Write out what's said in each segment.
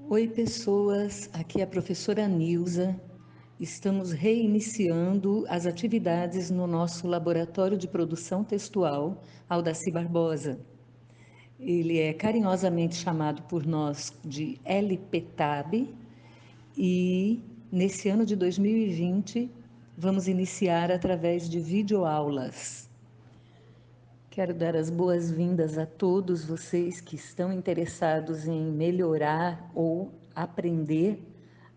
Oi, pessoas. Aqui é a professora Nilza. Estamos reiniciando as atividades no nosso laboratório de produção textual, Aldaci Barbosa. Ele é carinhosamente chamado por nós de LPTAB e nesse ano de 2020 vamos iniciar através de videoaulas. Quero dar as boas-vindas a todos vocês que estão interessados em melhorar ou aprender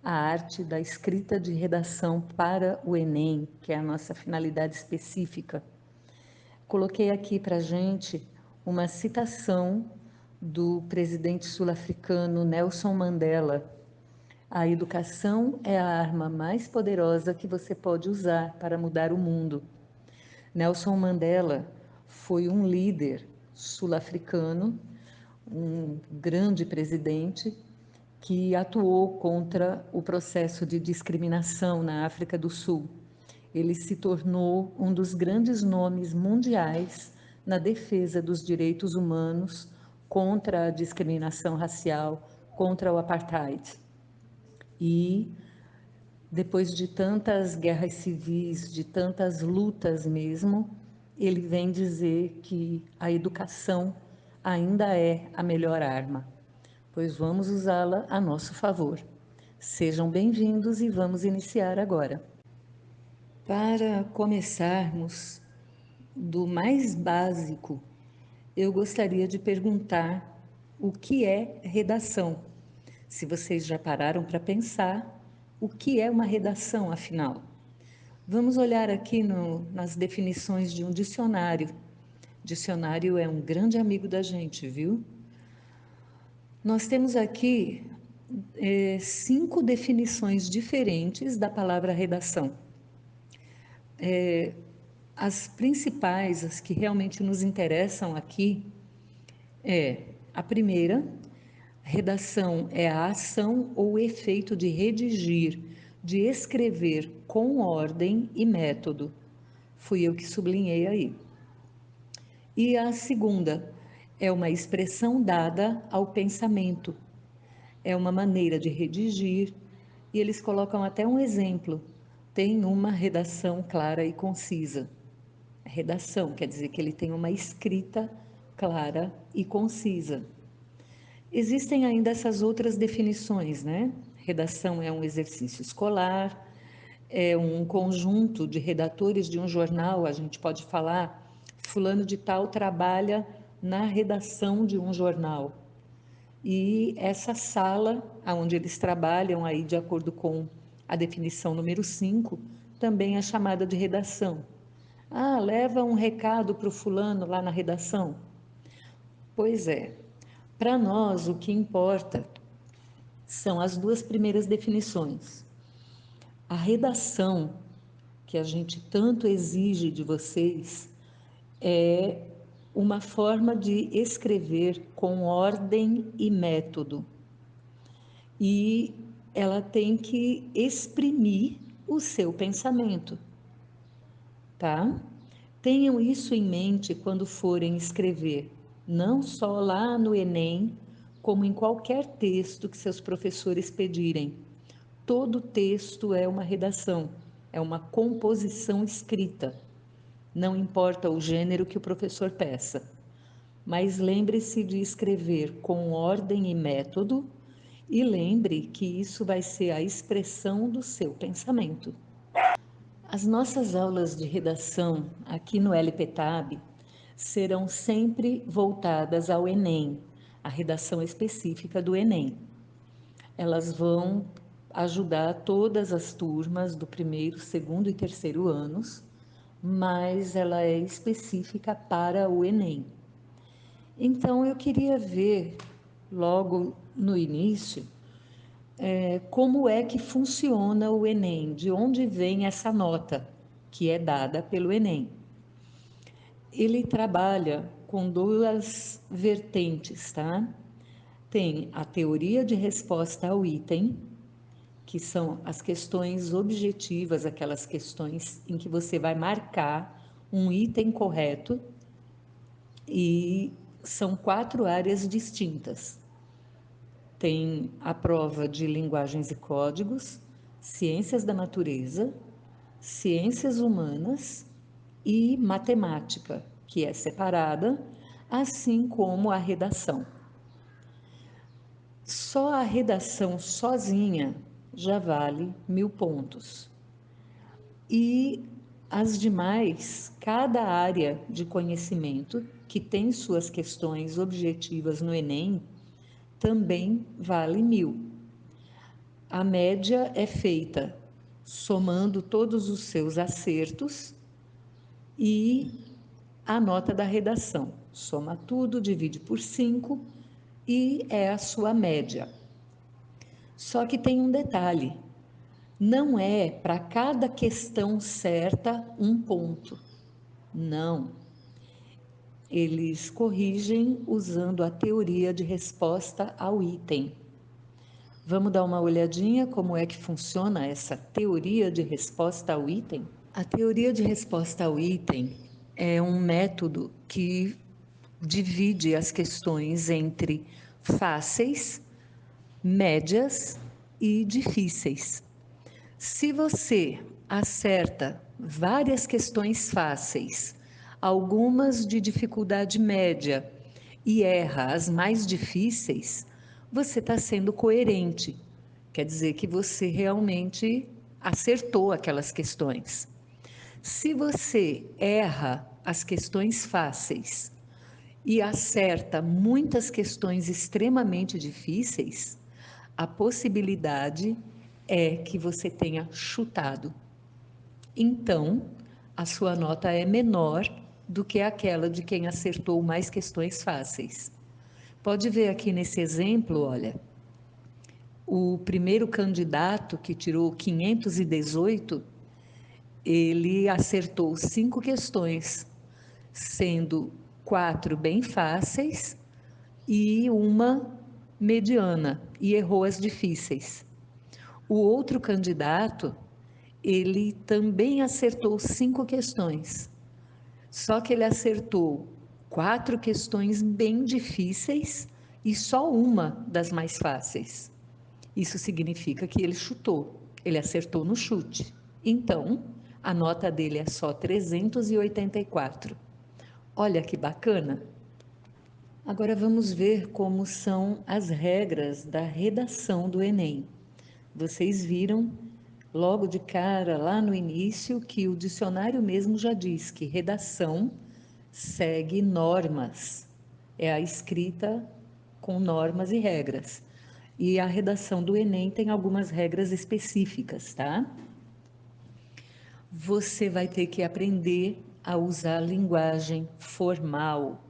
a arte da escrita de redação para o Enem, que é a nossa finalidade específica. Coloquei aqui para a gente uma citação do presidente sul-africano Nelson Mandela. A educação é a arma mais poderosa que você pode usar para mudar o mundo. Nelson Mandela foi um líder sul-africano, um grande presidente que atuou contra o processo de discriminação na África do Sul. Ele se tornou um dos grandes nomes mundiais na defesa dos direitos humanos, contra a discriminação racial, contra o apartheid. E depois de tantas guerras civis, de tantas lutas mesmo, ele vem dizer que a educação ainda é a melhor arma, pois vamos usá-la a nosso favor. Sejam bem-vindos e vamos iniciar agora. Para começarmos do mais básico, eu gostaria de perguntar o que é redação. Se vocês já pararam para pensar, o que é uma redação, afinal? Vamos olhar aqui nas definições de um dicionário. Dicionário é um grande amigo da gente, viu? Nós temos aqui 5 definições diferentes da palavra redação. As principais, as que realmente nos interessam aqui, a primeira, redação é a ação ou efeito de redigir, de escrever com ordem e método. Fui eu que sublinhei aí. E a segunda é uma expressão dada ao pensamento, é uma maneira de redigir, e eles colocam até um exemplo: tem uma redação clara e concisa. Redação quer dizer que ele tem uma escrita clara e concisa. Existem ainda essas outras definições, né? Redação é um exercício escolar, é um conjunto de redatores de um jornal, a gente pode falar, fulano de tal trabalha na redação de um jornal. E essa sala onde eles trabalham, aí de acordo com a definição número 5, também é chamada de redação. Ah, leva um recado para o fulano lá na redação. Pois é, para nós o que importa são as duas primeiras definições. A redação que a gente tanto exige de vocês é uma forma de escrever com ordem e método. E ela tem que exprimir o seu pensamento, tá? Tenham isso em mente quando forem escrever, não só lá no Enem, como em qualquer texto que seus professores pedirem. Todo texto é uma redação, é uma composição escrita. Não importa o gênero que o professor peça, mas lembre-se de escrever com ordem e método e lembre que isso vai ser a expressão do seu pensamento. As nossas aulas de redação aqui no LPTAB serão sempre voltadas ao Enem, a redação específica do Enem. Elas vão ajudar todas as turmas do primeiro, segundo e terceiro anos, mas ela é específica para o Enem. Então, eu queria ver, logo no início, como é que funciona o Enem, de onde vem essa nota que é dada pelo Enem. Ele trabalha com duas vertentes, tá? Tem a teoria de resposta ao item, que são as questões objetivas, aquelas questões em que você vai marcar um item correto, e são 4 áreas distintas. Tem a prova de linguagens e códigos, ciências da natureza, ciências humanas e matemática, que é separada, assim como a redação. Só a redação sozinha já vale 1.000 pontos. E as demais, cada área de conhecimento que tem suas questões objetivas no Enem, também vale 1.000. A média é feita somando todos os seus acertos e a nota da redação. Soma tudo, divide por 5 e é a sua média. Só que tem um detalhe: não é para cada questão certa 1 ponto. Não. Eles corrigem usando a teoria de resposta ao item. Vamos dar uma olhadinha como é que funciona essa teoria de resposta ao item? A teoria de resposta ao item é um método que divide as questões entre fáceis, médias e difíceis. Se você acerta várias questões fáceis, algumas de dificuldade média, e erra as mais difíceis, você está sendo coerente. Quer dizer que você realmente acertou aquelas questões. Se você erra as questões fáceis e acerta muitas questões extremamente difíceis, a possibilidade é que você tenha chutado. Então, a sua nota é menor do que aquela de quem acertou mais questões fáceis. Pode ver aqui nesse exemplo, olha, o primeiro candidato que tirou 518, ele acertou 5 questões, sendo 4 bem fáceis e uma mediana, e errou as difíceis. O outro candidato, ele também acertou 5 questões, só que ele acertou 4 questões bem difíceis e só uma das mais fáceis. Isso significa que ele chutou, ele acertou no chute. Então, a nota dele é só 384. Olha que bacana! Agora vamos ver como são as regras da redação do Enem. Vocês viram logo de cara, lá no início, que o dicionário mesmo já diz que redação segue normas. É a escrita com normas e regras. E a redação do Enem tem algumas regras específicas, tá? Você vai ter que aprender a usar a linguagem formal.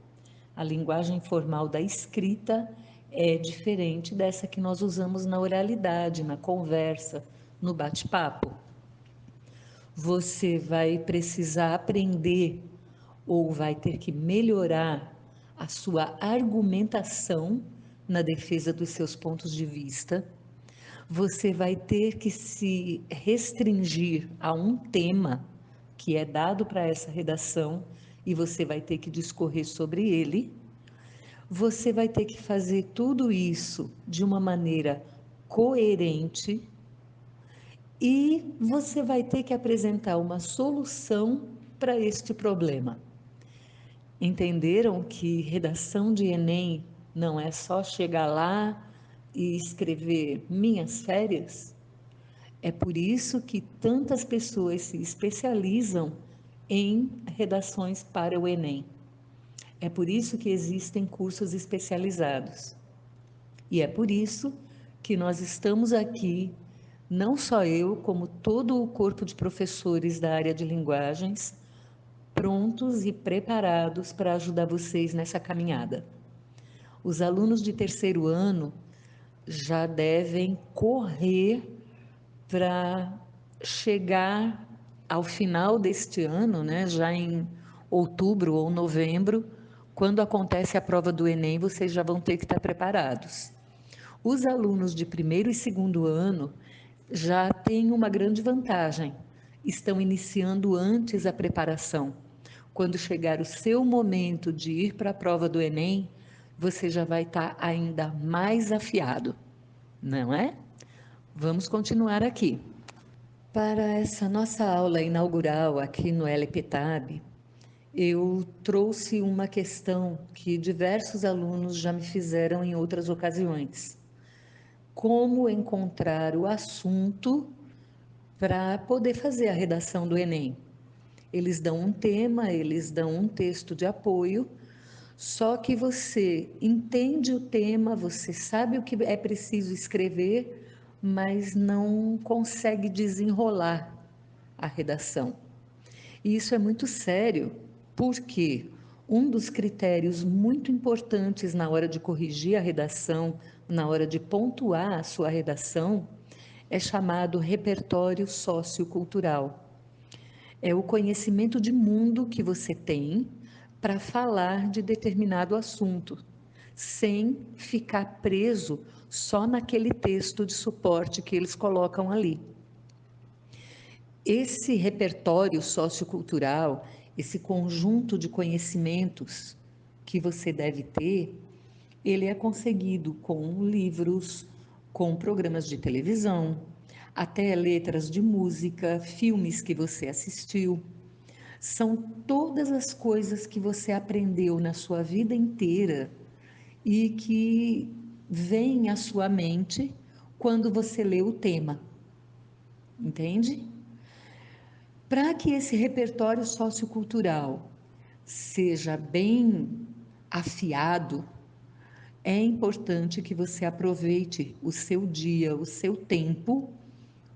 A linguagem formal da escrita é diferente dessa que nós usamos na oralidade, na conversa, no bate-papo. Você vai precisar aprender ou vai ter que melhorar a sua argumentação na defesa dos seus pontos de vista. Você vai ter que se restringir a um tema que é dado para essa redação e você vai ter que discorrer sobre ele. Você vai ter que fazer tudo isso de uma maneira coerente e você vai ter que apresentar uma solução para este problema. Entenderam que redação de Enem não é só chegar lá e escrever minhas férias? É por isso que tantas pessoas se especializam em redações para o Enem. É por isso que existem cursos especializados. E é por isso que nós estamos aqui, não só eu, como todo o corpo de professores da área de linguagens, prontos e preparados para ajudar vocês nessa caminhada. Os alunos de terceiro ano já devem correr para chegar ao final deste ano, né, já em outubro ou novembro, quando acontece a prova do Enem, vocês já vão ter que estar preparados. Os alunos de primeiro e segundo ano já têm uma grande vantagem, estão iniciando antes a preparação. Quando chegar o seu momento de ir para a prova do Enem, você já vai estar ainda mais afiado, não é? Vamos continuar aqui. Para essa nossa aula inaugural aqui no LPTAB, eu trouxe uma questão que diversos alunos já me fizeram em outras ocasiões. Como encontrar o assunto para poder fazer a redação do Enem? Eles dão um tema, eles dão um texto de apoio, só que você entende o tema, você sabe o que é preciso escrever, mas não consegue desenrolar a redação. E isso é muito sério, porque um dos critérios muito importantes na hora de corrigir a redação, na hora de pontuar a sua redação, é chamado repertório sociocultural. É o conhecimento de mundo que você tem para falar de determinado assunto, sem ficar preso só naquele texto de suporte que eles colocam ali. Esse repertório sociocultural, esse conjunto de conhecimentos que você deve ter, ele é conseguido com livros, com programas de televisão, até letras de música, filmes que você assistiu. São todas as coisas que você aprendeu na sua vida inteira e que vêm à sua mente quando você lê o tema, entende? Para que esse repertório sociocultural seja bem afiado, é importante que você aproveite o seu dia, o seu tempo,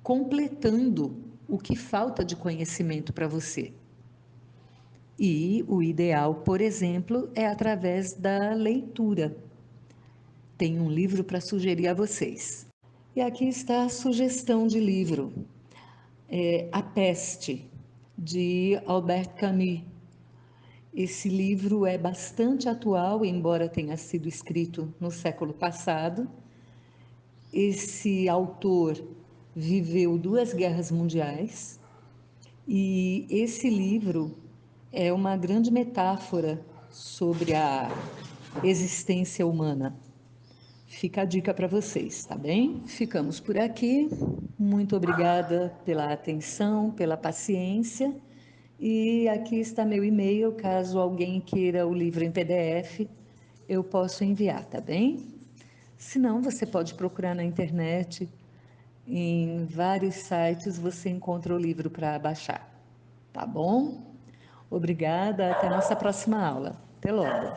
completando o que falta de conhecimento para você. E o ideal, por exemplo, é através da leitura. Tem um livro para sugerir a vocês. E aqui está a sugestão de livro. A Peste, de Albert Camus. Esse livro é bastante atual, embora tenha sido escrito no século passado. Esse autor viveu 2 guerras mundiais e esse livro é uma grande metáfora sobre a existência humana. Fica a dica para vocês, tá bem? Ficamos por aqui. Muito obrigada pela atenção, pela paciência. E aqui está meu e-mail, caso alguém queira o livro em PDF, eu posso enviar, tá bem? Se não, você pode procurar na internet, em vários sites você encontra o livro para baixar, tá bom? Obrigada, até a nossa próxima aula. Até logo.